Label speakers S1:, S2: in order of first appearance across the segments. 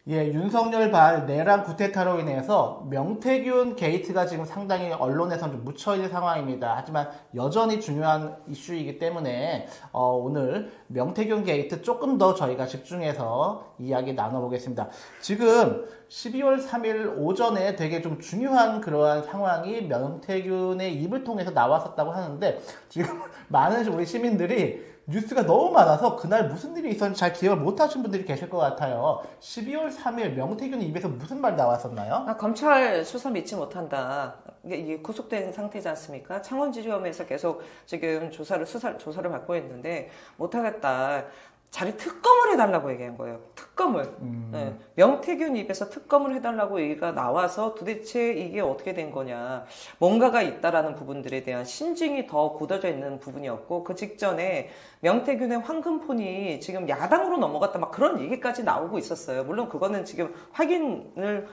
S1: 예, 윤석열 발 내란 쿠데타로 인해서 명태균 게이트가 지금 상당히 언론에선 좀 묻혀있는 상황입니다. 하지만 여전히 중요한 이슈이기 때문에 오늘 명태균 게이트 조금 더 저희가 집중해서 이야기 나눠보겠습니다. 지금 12월 3일 오전에 되게 좀 중요한 그러한 상황이 명태균의 입을 통해서 나왔었다고 하는데 지금 많은 우리 시민들이 뉴스가 너무 많아서 그날 무슨 일이 있었는지 잘 기억을 못 하신 분들이 계실 것 같아요. 12월 3일 명태균 입에서 무슨 말 나왔었나요?
S2: 검찰 수사 믿지 못한다. 이게 구속된 상태지 않습니까? 창원지검에서 계속 지금 조사를 받고 있는데 못하겠다. 자기 특검을 해달라고 얘기한 거예요. 특검을. 네. 명태균 입에서 특검을 해달라고 얘기가 나와서 도대체 이게 어떻게 된 거냐. 뭔가가 있다라는 부분들에 대한 신증이 더 굳어져 있는 부분이었고, 그 직전에 명태균의 황금폰이 지금 야당으로 넘어갔다 막 그런 얘기까지 나오고 있었어요. 물론 그거는 지금 확인을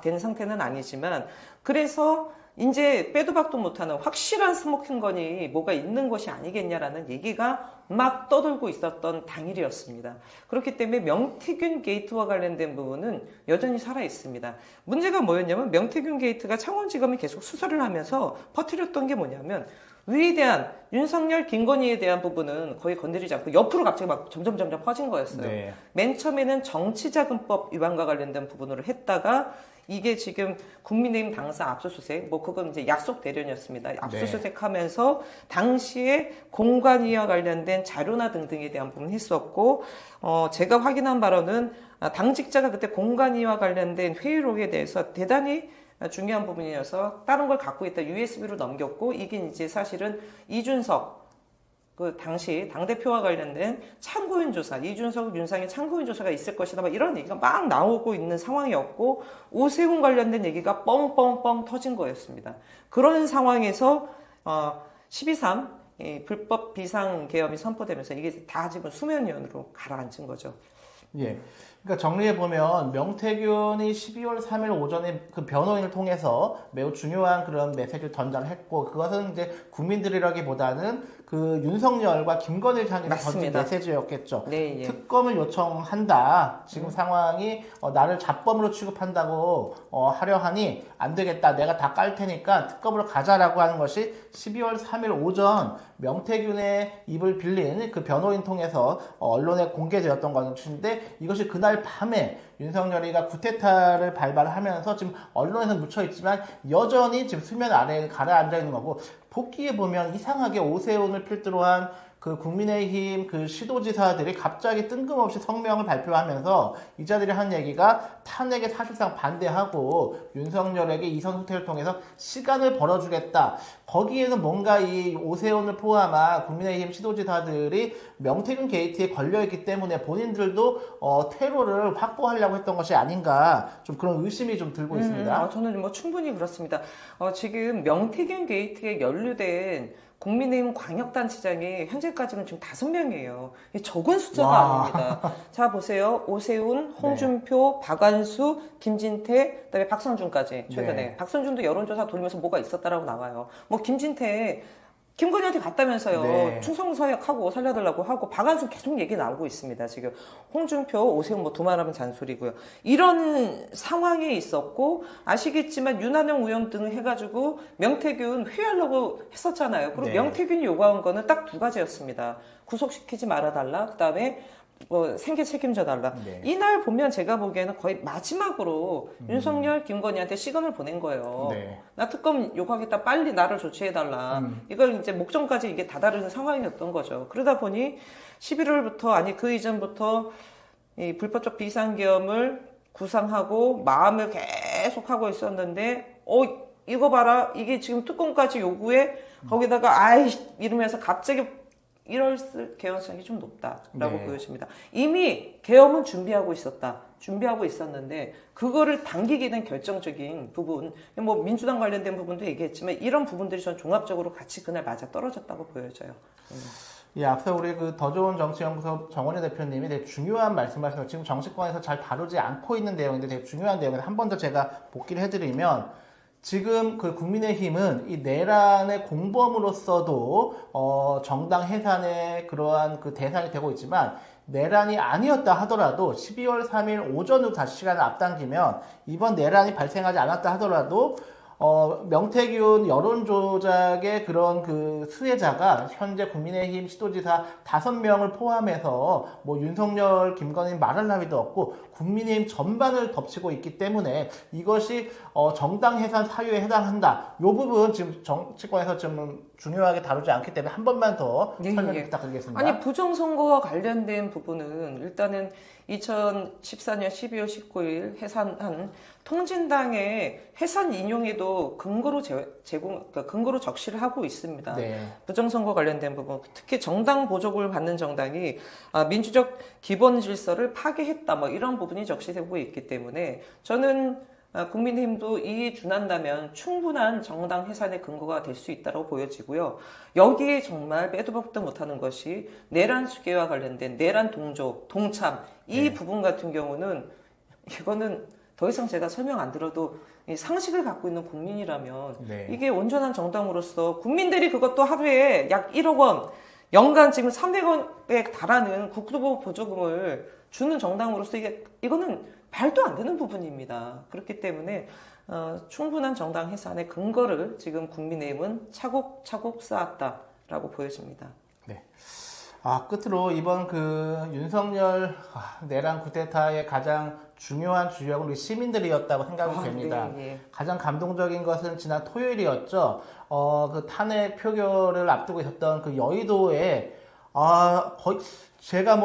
S2: 된 상태는 아니지만, 그래서 이제 빼도 박도 못하는 확실한 스모킹건이 뭐가 있는 것이 아니겠냐라는 얘기가 막 떠돌고 있었던 당일이었습니다. 그렇기 때문에 명태균 게이트와 관련된 부분은 여전히 살아있습니다. 문제가 뭐였냐면 명태균 게이트가 창원지검이 계속 수사를 하면서 퍼뜨렸던 게 뭐냐면 위에 대한 윤석열, 김건희에 대한 부분은 거의 건드리지 않고 옆으로 갑자기 막 점점 퍼진 거였어요. 네. 맨 처음에는 정치자금법 위반과 관련된 부분으로 했다가 이게 지금 국민의힘 당사 압수수색, 그건 이제 약속 대련이었습니다. 압수수색 하면서 당시에 공관위와 관련된 자료나 등등에 대한 부분 했었고, 제가 확인한 바로는 당직자가 그때 공관위와 관련된 회의록에 대해서 대단히 중요한 부분이어서 다른 걸 갖고 있다 USB로 넘겼고, 이게 이제 사실은 이준석, 그 당시 당대표와 관련된 참고인 조사, 이준석, 윤상의 참고인 조사가 있을 것이다, 막 이런 얘기가 막 나오고 있는 상황이었고, 오세훈 관련된 얘기가 뻥뻥뻥 터진 거였습니다. 그런 상황에서 12.3 불법 비상계엄이 선포되면서 이게 다 지금 수면위원으로 가라앉은 거죠.
S1: 예. 그러니까 정리해보면 명태균이 12월 3일 오전에 그 변호인을 통해서 매우 중요한 그런 메시지를 전달했고, 그것은 이제 국민들이라기보다는 그 윤석열과 김건희를 향해서 던진 메시지였겠죠.
S2: 네, 예.
S1: 특검을 요청한다. 지금 상황이 나를 잡범으로 취급한다고 하려 하니 안 되겠다. 내가 다 깔 테니까 특검으로 가자라고 하는 것이 12월 3일 오전 명태균의 입을 빌린 그 변호인 통해서 언론에 공개되었던 것인데, 이것이 그날 밤에 윤석열이가 쿠데타를 발발하면서 지금 언론에서 묻혀있지만 여전히 지금 수면 아래에 가라앉아 있는 거고, 복귀에 보면 이상하게 오세훈을 필두로 한 그 국민의힘 그 시도지사들이 갑자기 뜬금없이 성명을 발표하면서 이 자들이 한 얘기가 탄핵에 사실상 반대하고 윤석열에게 이선 후퇴를 통해서 시간을 벌어주겠다. 거기에는 뭔가 이 오세훈을 포함한 국민의힘 시도지사들이 명태균 게이트에 걸려있기 때문에 본인들도 퇴로를 확보하려고 했던 것이 아닌가, 좀 그런 의심이 좀 들고 있습니다.
S2: 저는 충분히 그렇습니다. 지금 명태균 게이트에 연루된 국민의힘 광역단체장이 현재까지는 지금 5명이에요. 적은 숫자가 아닙니다. 자, 보세요. 오세훈, 홍준표, 박완수, 김진태, 그다음에 박선준까지 최근에. 네. 박선준도 여론조사 돌리면서 뭐가 있었다라고 나와요. 김진태, 김건희한테 갔다면서요. 네. 충성서약하고 살려달라고 하고, 박완수 계속 얘기 나오고 있습니다. 지금 홍준표, 오세훈 두말하면 잔소리고요. 이런 상황에 있었고, 아시겠지만 윤한영 의원 등 해가지고 명태균 회유하려고 했었잖아요. 그리고 네. 명태균이 요구한 거는 딱 2가지였습니다. 구속시키지 말아달라. 그 다음에 생계 책임져 달라. 네. 이날 보면 제가 보기에는 거의 마지막으로 윤석열, 김건희한테 시간을 보낸 거예요. 네. 나 특검 요구하겠다. 빨리 나를 조치해 달라. 이걸 이제 목전까지 이게 다다르는 상황이었던 거죠. 그러다 보니 11월부터 그 이전부터 이 불법적 비상계엄을 구상하고 마음을 계속 하고 있었는데, 이거 봐라. 이게 지금 특검까지 요구해. 거기다가 이러면서 갑자기 이럴 개연성이 좀 높다라고 네. 보여집니다. 이미 계엄은 준비하고 있었는데 그거를 당기게 된 결정적인 부분, 민주당 관련된 부분도 얘기했지만 이런 부분들이 전 종합적으로 같이 그날 맞아 떨어졌다고 보여져요.
S1: 예, 앞서 우리 더 좋은 정치연구소 정원희 대표님이 되게 중요한 말씀하셔서 지금 정치권에서 잘 다루지 않고 있는 내용인데 되게 중요한 내용인데 한 번 더 제가 복기를 해드리면, 지금 그 국민의힘은 이 내란의 공범으로서도 정당 해산의 그러한 그 대상이 되고 있지만, 내란이 아니었다 하더라도 12월 3일 오전으로 다시 시간을 앞당기면 이번 내란이 발생하지 않았다 하더라도 명태균 여론조작의 그런 그 수혜자가 현재 국민의힘 시도지사 5명을 포함해서 뭐 윤석열, 김건희 말할 나위도 없고 국민의힘 전반을 덮치고 있기 때문에 이것이 정당 해산 사유에 해당한다. 이 부분 지금 정치권에서 좀 중요하게 다루지 않기 때문에 한 번만 더 설명 부탁드리겠습니다.
S2: 아니 부정선거와 관련된 부분은 일단은 2014년 12월 19일 해산한 통진당의 해산 인용에도 근거로 그러니까 근거로 적시를 하고 있습니다.
S1: 네.
S2: 부정선거 관련된 부분, 특히 정당 보조금을 받는 정당이 민주적 기본 질서를 파괴했다, 뭐 이런 부분이 적시되고 있기 때문에 저는 국민의힘도 이에 준한다면 충분한 정당 해산의 근거가 될 수 있다고 보여지고요. 여기에 정말 빼도 박도 못하는 것이 내란 수계와 관련된 내란 동조, 동참 이 부분 같은 경우는 이거는 더 이상 제가 설명 안 들어도 상식을 갖고 있는 국민이라면 이게 온전한 정당으로서 국민들이 그것도 하루에 약 1억 원, 연간 지금 300억에 달하는 국토부 보조금을 주는 정당으로서 이거는 말도 안 되는 부분입니다. 그렇기 때문에 충분한 정당 해산의 근거를 지금 국민의힘은 차곡차곡 쌓았다라고 보여집니다.
S1: 네. 끝으로 이번 그 윤석열 내란 쿠데타의 가장 중요한 주역은 우리 시민들이었다고 생각이 됩니다.
S2: 네.
S1: 가장 감동적인 것은 지난 토요일이었죠. 그 탄핵 표결을 앞두고 있었던 그 여의도에 거의 제가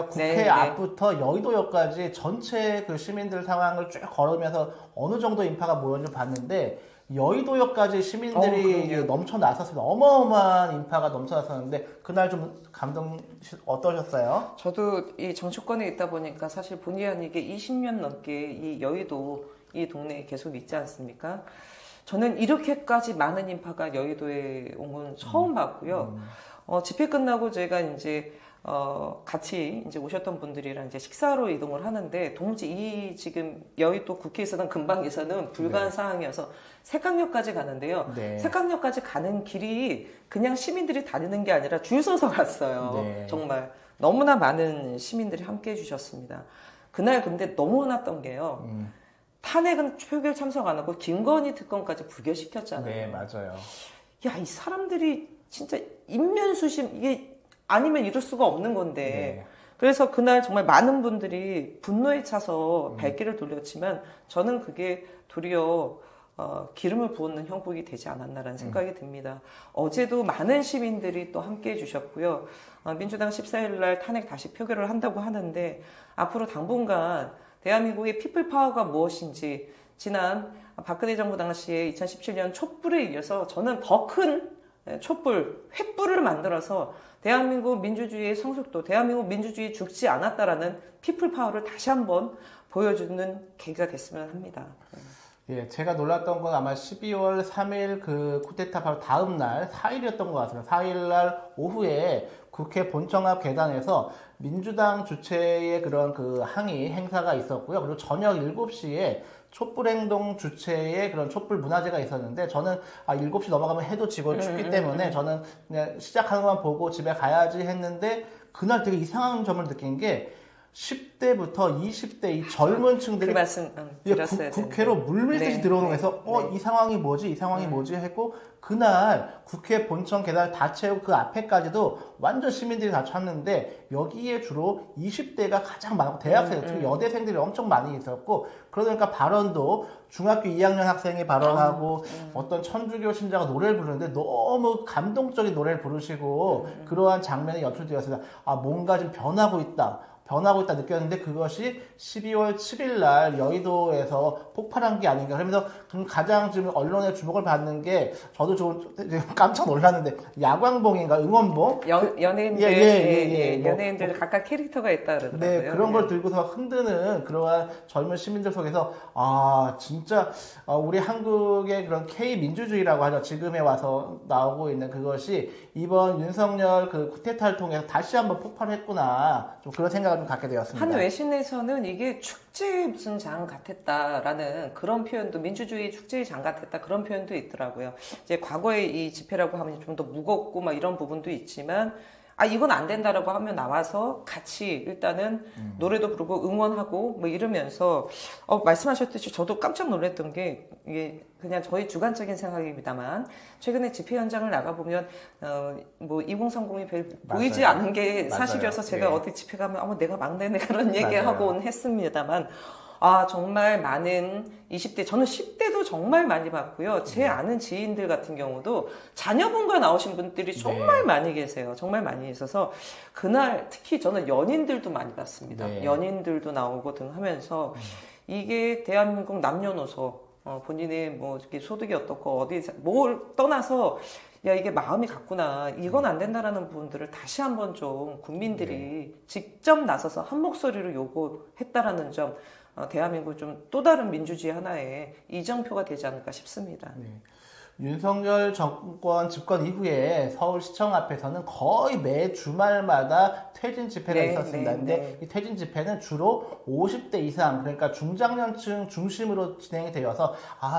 S1: 국회
S2: 네.
S1: 앞부터 여의도역까지 전체 그 시민들 상황을 쭉 걸으면서 어느 정도 인파가 모였는지 봤는데 여의도역까지 시민들이 넘쳐 나섰습니다. 어마어마한 인파가 넘쳐 나섰는데 그날 좀 감동 어떠셨어요?
S2: 저도 이 정치권에 있다 보니까 사실 본의 아니게 20년 넘게 이 여의도 이 동네에 계속 있지 않습니까? 저는 이렇게까지 많은 인파가 여의도에 온 건 처음 봤고요. 집회 끝나고 제가 이제 같이 이제 오셨던 분들이랑 이제 식사로 이동을 하는데 이 지금 여의도 국회에서는 근방에서는 불가한 상황이어서 색강역까지 가는데요. 색강역까지 가는 길이 그냥 시민들이 다니는 게 아니라 줄 서서 갔어요. 정말 너무나 많은 시민들이 함께 해주셨습니다. 그날 근데 너무 화났던 게요. 탄핵은 표결 참석 안 하고 김건희 특검까지 부결시켰잖아요.
S1: 네, 맞아요.
S2: 야, 이 사람들이 진짜 인면수심 이게 아니면 이럴 수가 없는 건데. 그래서 그날 정말 많은 분들이 분노에 차서 발길을 돌렸지만 저는 그게 도리어 기름을 부었는 형국이 되지 않았나라는 생각이 듭니다. 어제도 많은 시민들이 또 함께 해주셨고요. 민주당 14일 날 탄핵 다시 표결을 한다고 하는데 앞으로 당분간 대한민국의 피플파워가 무엇인지 지난 박근혜 정부 당시에 2017년 촛불에 이어서 저는 더 큰 촛불, 횃불을 만들어서 대한민국 민주주의의 성숙도, 대한민국 민주주의 죽지 않았다라는 피플파워를 다시 한번 보여주는 계기가 됐으면 합니다.
S1: 예, 제가 놀랐던 건 아마 12월 3일 그 쿠데타 바로 다음 날 4일이었던 것 같습니다. 4일 날 오후에 국회 본청 앞 계단에서 민주당 주최의 그런 그 항의 행사가 있었고요. 그리고 저녁 7시에 촛불행동 주최의 그런 촛불 문화제가 있었는데 저는 7시 넘어가면 해도 지고 춥기 때문에 저는 그냥 시작하는 것만 보고 집에 가야지 했는데 그날 되게 이상한 점을 느낀 게 10대부터 20대 이 젊은 층들이 국회로 물밀듯이 들어오는 거에서 이 상황이 뭐지? 이 상황이 뭐지? 했고 그날 국회 본청 계단을 다 채우고 그 앞에까지도 완전 시민들이 다 찼는데 여기에 주로 20대가 가장 많고 대학생, 특히 여대생들이 엄청 많이 있었고 그러니까 발언도 중학교 2학년 학생이 발언하고 어떤 천주교 신자가 노래를 부르는데 너무 감동적인 노래를 부르시고 그러한 장면이 연출되었습니다. 뭔가 좀 변하고 있다 느꼈는데 그것이 12월 7일 날 여의도에서 폭발한 게 아닌가. 그러면서 가장 지금 언론의 주목을 받는 게 저도 좀 깜짝 놀랐는데 야광봉인가 응원봉?
S2: 연예인들 연예인들 각각 캐릭터가 있다 그러더라고요.
S1: 네, 그런 걸 들고서 흔드는 그러한 젊은 시민들 속에서 진짜 우리 한국의 그런 K 민주주의라고 하죠. 지금에 와서 나오고 있는 그것이 이번 윤석열 그 쿠데타를 통해서 다시 한번 폭발했구나. 좀 그런 생각을 좀 갖게 되었습니다.
S2: 한 외신에서는 이게 축제의 무슨 장 같았다라는 그런 표현도 민주주의 축제의 장 같았다 그런 표현도 있더라고요. 이제 과거의 이 집회라고 하면 좀 더 무겁고 막 이런 부분도 있지만 이건 안 된다라고 하면 나와서 같이 일단은 노래도 부르고 응원하고 뭐 이러면서 말씀하셨듯이 저도 깜짝 놀랐던 게 이게 그냥 저희 주관적인 생각입니다만 최근에 집회 현장을 나가보면 뭐 2030이 별 보이지
S1: 맞아요.
S2: 않은 게
S1: 맞아요.
S2: 사실이어서 제가
S1: 예.
S2: 어디 집회 가면 내가 막내네 그런
S1: 맞아요.
S2: 얘기하곤 했습니다만 정말 많은 20대, 저는 10대도 정말 많이 봤고요. 제 아는 지인들 같은 경우도 자녀분과 나오신 분들이 정말 많이 계세요. 정말 많이 있어서 그날 특히 저는 연인들도 많이 봤습니다.
S1: 네.
S2: 연인들도 나오고 등 하면서 이게 대한민국 남녀노소 본인의 뭐 이렇게 소득이 어떻고 어디 뭘 떠나서 야 이게 마음이 같구나 이건 안 된다라는 부분들을 다시 한번 좀 국민들이 직접 나서서 한 목소리로 요구했다라는 점 대한민국 좀 또 다른 민주주의 하나의 이정표가 되지 않을까 싶습니다.
S1: 네. 윤석열 정권 집권 이후에 서울시청 앞에서는 거의 매 주말마다 퇴진 집회가
S2: 네,
S1: 있었습니다.
S2: 네,
S1: 근데
S2: 네.
S1: 이 퇴진 집회는 주로 50대 이상, 그러니까 중장년층 중심으로 진행이 되어서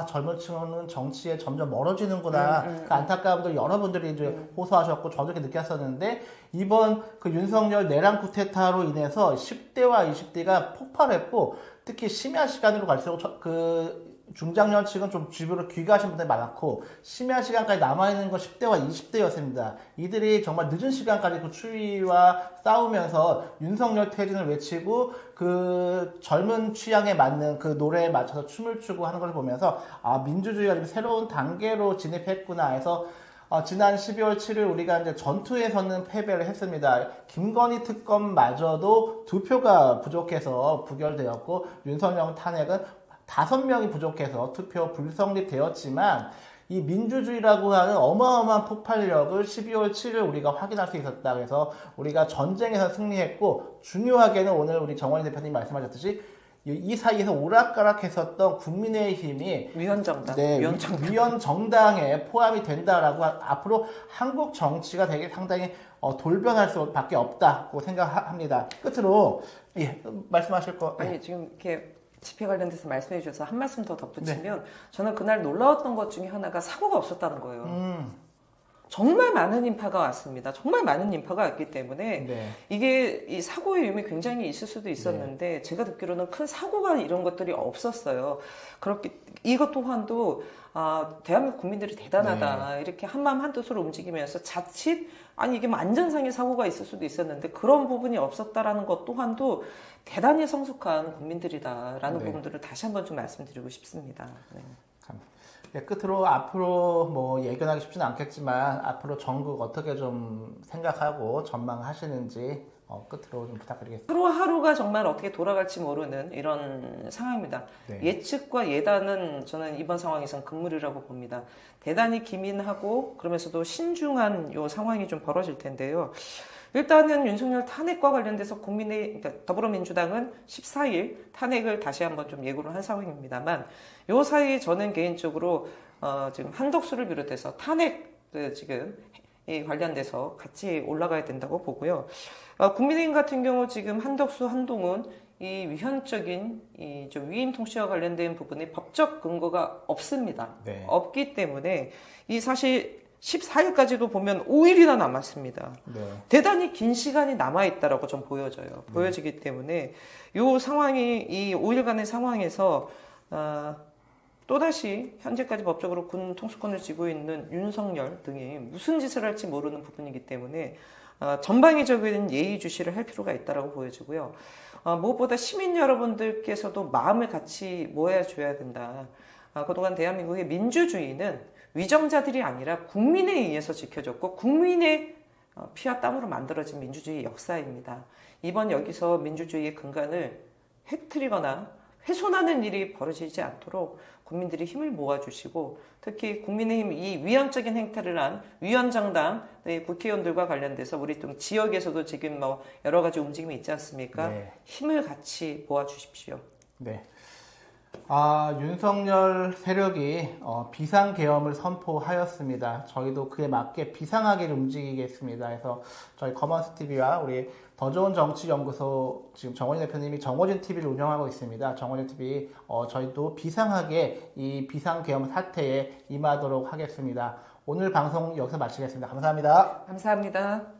S1: 젊은 층은 정치에 점점 멀어지는구나. 그 안타까움들 여러분들이 이제 호소하셨고 저도 이렇게 느꼈었는데 이번 그 윤석열 내란 쿠데타로 인해서 10대와 20대가 폭발했고 특히 심야 시간으로 갈수록 중장년층은 좀 주변으로 귀가하신 분들이 많았고 심야 시간까지 남아있는 건 10대와 20대였습니다. 이들이 정말 늦은 시간까지 그 추위와 싸우면서 윤석열 퇴진을 외치고 그 젊은 취향에 맞는 그 노래에 맞춰서 춤을 추고 하는 걸 보면서 민주주의가 지금 새로운 단계로 진입했구나 해서 지난 12월 7일 우리가 이제 전투에서는 패배를 했습니다. 김건희 특검마저도 2표가 부족해서 부결되었고 윤석열 탄핵은 5명이 부족해서 투표 불성립되었지만 이 민주주의라고 하는 어마어마한 폭발력을 12월 7일 우리가 확인할 수 있었다. 그래서 우리가 전쟁에서 승리했고 중요하게는 오늘 우리 정원희 대표님 말씀하셨듯이 이 사이에서 오락가락했었던 국민의힘이
S2: 위헌정당,
S1: 위헌정당에 포함이 된다라고 앞으로 한국 정치가 되게 상당히 돌변할 수밖에 없다고 생각합니다. 끝으로 말씀하실 거.
S2: 아니 지금 이렇게 집회 관련돼서 말씀해 주셔서 한 말씀 더 덧붙이면 저는 그날 놀라웠던 것 중에 하나가 사고가 없었다는 거예요. 정말 많은 인파가 왔습니다. 정말 많은 인파가 왔기 때문에 이게 이 사고의 위험이 굉장히 있을 수도 있었는데 제가 듣기로는 큰 사고가 이런 것들이 없었어요. 이것 또한도 대한민국 국민들이 대단하다. 이렇게 한마음 한뜻으로 움직이면서 자칫 이게 뭐 안전상의 사고가 있을 수도 있었는데 그런 부분이 없었다라는 것 또한도 대단히 성숙한 국민들이다라는 부분들을 다시 한번 좀 말씀드리고 싶습니다.
S1: 끝으로 앞으로 뭐 예견하기 쉽지는 않겠지만 앞으로 전국 어떻게 좀 생각하고 전망하시는지 끝으로 좀 부탁드리겠습니다.
S2: 하루하루가 정말 어떻게 돌아갈지 모르는 이런 상황입니다. 예측과 예단은 저는 이번 상황에선 금물이라고 봅니다. 대단히 기민하고 그러면서도 신중한 요 상황이 좀 벌어질 텐데요. 일단은 윤석열 탄핵과 관련돼서 그러니까 더불어민주당은 14일 탄핵을 다시 한번 좀 예고를 한 상황입니다만 요 사이에 저는 개인적으로 지금 한덕수를 비롯해서 탄핵 지금 이 관련돼서 같이 올라가야 된다고 보고요. 국민의힘 같은 경우 지금 한덕수, 한동훈 이 위헌적인 이 좀 위임 통치와 관련된 부분에 법적 근거가 없습니다. 없기 때문에 이 사실 14일까지도 보면 5일이나 남았습니다. 대단히 긴 시간이 남아있다라고 좀 보여져요. 보여지기 때문에 이 상황이, 이 5일간의 상황에서, 또다시 현재까지 법적으로 군 통수권을 쥐고 있는 윤석열 등이 무슨 짓을 할지 모르는 부분이기 때문에, 전방위적인 예의주시를 할 필요가 있다라고 보여지고요. 무엇보다 시민 여러분들께서도 마음을 같이 모아줘야 된다. 그동안 대한민국의 민주주의는 위정자들이 아니라 국민에 의해서 지켜졌고 국민의 피와 땀으로 만들어진 민주주의 역사입니다. 이번 여기서 민주주의의 근간을 흐트리거나 훼손하는 일이 벌어지지 않도록 국민들이 힘을 모아주시고 특히 국민의힘 이 위헌적인 행태를 한 위헌정당 국회의원들과 관련돼서 우리 좀 지역에서도 지금 뭐 여러 가지 움직임이 있지 않습니까? 힘을 같이 모아주십시오.
S1: 윤석열 세력이 비상계엄을 선포하였습니다. 저희도 그에 맞게 비상하게 움직이겠습니다. 그래서 저희 커먼스TV와 우리 더 좋은 정치연구소 지금 정원희 대표님이 정호진TV를 운영하고 있습니다. 정호진TV 저희도 비상하게 이 비상계엄 사태에 임하도록 하겠습니다. 오늘 방송 여기서 마치겠습니다. 감사합니다.
S2: 감사합니다.